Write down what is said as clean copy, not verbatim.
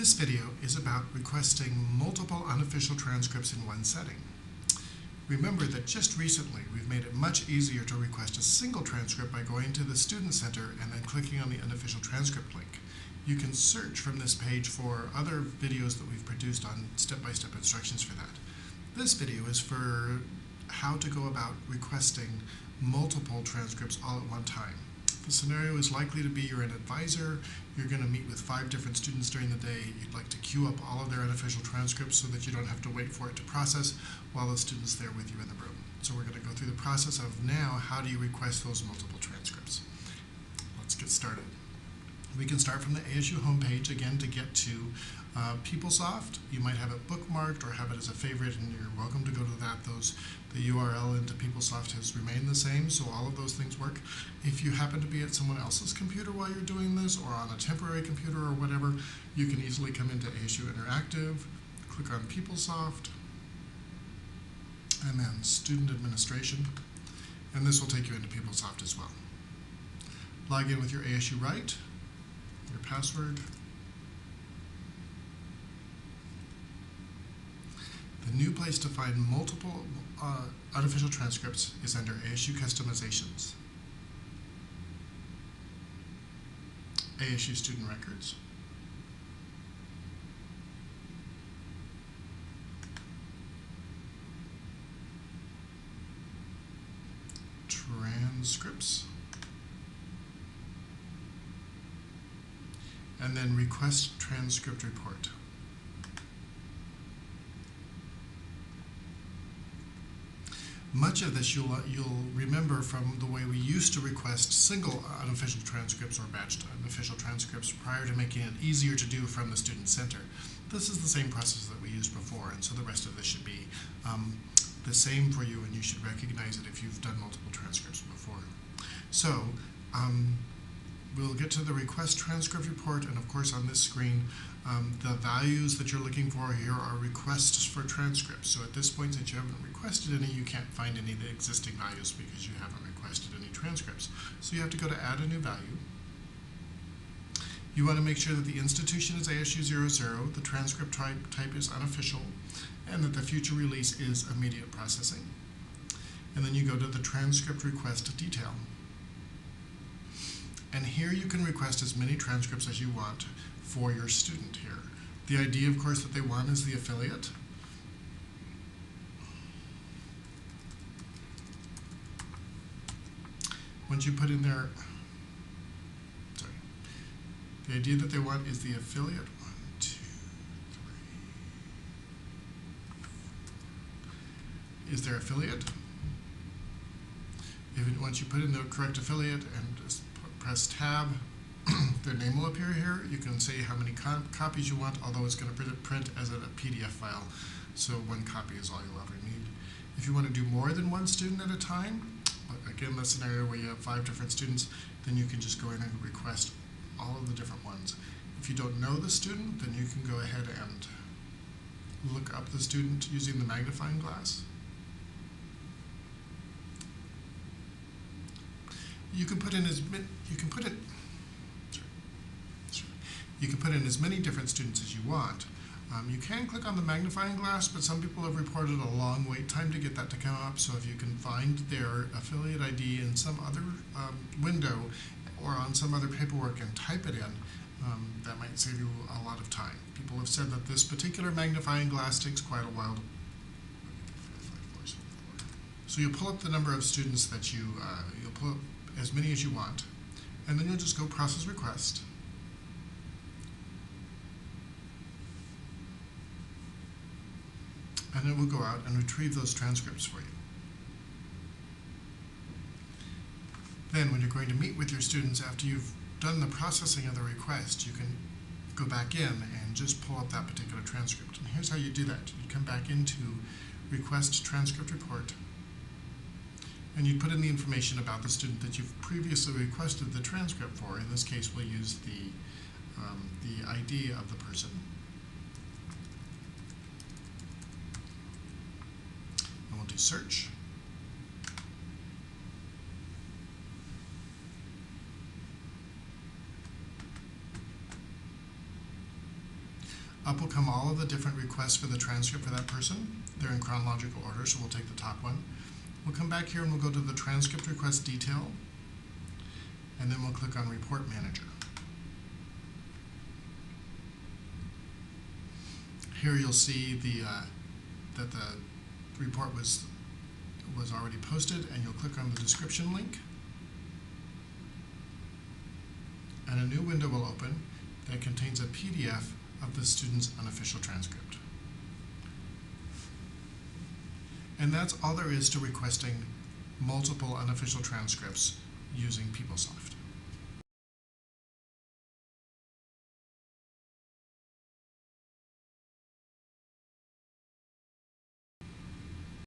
This video is about requesting multiple unofficial transcripts in one setting. Remember that just recently we've made it much easier to request a single transcript by going to the Student Center and then clicking on the Unofficial Transcript link. You can search from this page for other videos that we've produced on step-by-step instructions for that. This video is for how to go about requesting multiple transcripts all at one time. The scenario is likely to be you're an advisor, you're going to meet with 5 different students during the day, you'd like to queue up all of their unofficial transcripts so that you don't have to wait for it to process while the student's there with you in the room. So we're going to go through the process of now how do you request those multiple transcripts. Let's get started. We can start from the ASU homepage again to get to PeopleSoft. You might have it bookmarked or have it as a favorite, and you're welcome to go to that. The URL into PeopleSoft has remained the same, so all of those things work. If you happen to be at someone else's computer while you're doing this, or on a temporary computer or whatever, you can easily come into ASU Interactive, click on PeopleSoft, and then Student Administration, and this will take you into PeopleSoft as well. Log in with your ASU Write, your password. The new place to find multiple unofficial transcripts is under ASU Customizations, ASU Student Records, Transcripts, and then Request Transcript Report. Much of this you'll remember from the way we used to request single unofficial transcripts or batched unofficial transcripts prior to making it easier to do from the Student Center. This is the same process that we used before, and so the rest of this should be the same for you, and you should recognize it if you've done multiple transcripts before. So we'll get to the Request Transcript Report, and of course on this screen the values that you're looking for here are requests for transcripts. So at this point, since you haven't requested any, you can't find any of the existing values because you haven't requested any transcripts. So you have to go to Add a New Value. You want to make sure that the institution is ASU 00, the transcript type is unofficial, and that the future release is immediate processing. And then you go to the Transcript Request Detail. And here you can request as many transcripts as you want for your student here. The ID, of course, that they want is the affiliate. Once you put in their, the ID that they want is the affiliate. 1, 2, 3, is their affiliate. Once you put in the correct affiliate and just press Tab, their name will appear here. You can say how many copies you want, although it's going to print as a PDF file, so 1 copy is all you'll ever need. If you want to do more than 1 student at a time, again, the scenario where you have 5 different students, then you can just go in and request all of the different ones. If you don't know the student, then you can go ahead and look up the student using the magnifying glass. You can put in as many different students as you want. You can click on the magnifying glass, but some people have reported a long wait time to get that to come up. So if you can find their affiliate ID in some other window or on some other paperwork and type it in, that might save you a lot of time. People have said that this particular magnifying glass takes quite a while to. So you'll pull up the number of students that you'll pull up as many as you want, and then you'll just go Process Request. And it will go out and retrieve those transcripts for you. Then when you're going to meet with your students after you've done the processing of the request, you can go back in and just pull up that particular transcript. And here's how you do that. You come back into Request Transcript Report, and you put in the information about the student that you've previously requested the transcript for. In this case, we'll use the ID of the person. And we'll do search. Up will come all of the different requests for the transcript for that person. They're in chronological order, so we'll take the top one. We'll come back here and we'll go to the transcript request detail, and then we'll click on Report Manager. Here you'll see that the report was already posted, and you'll click on the description link, and a new window will open that contains a PDF of the student's unofficial transcript. And that's all there is to requesting multiple unofficial transcripts using PeopleSoft.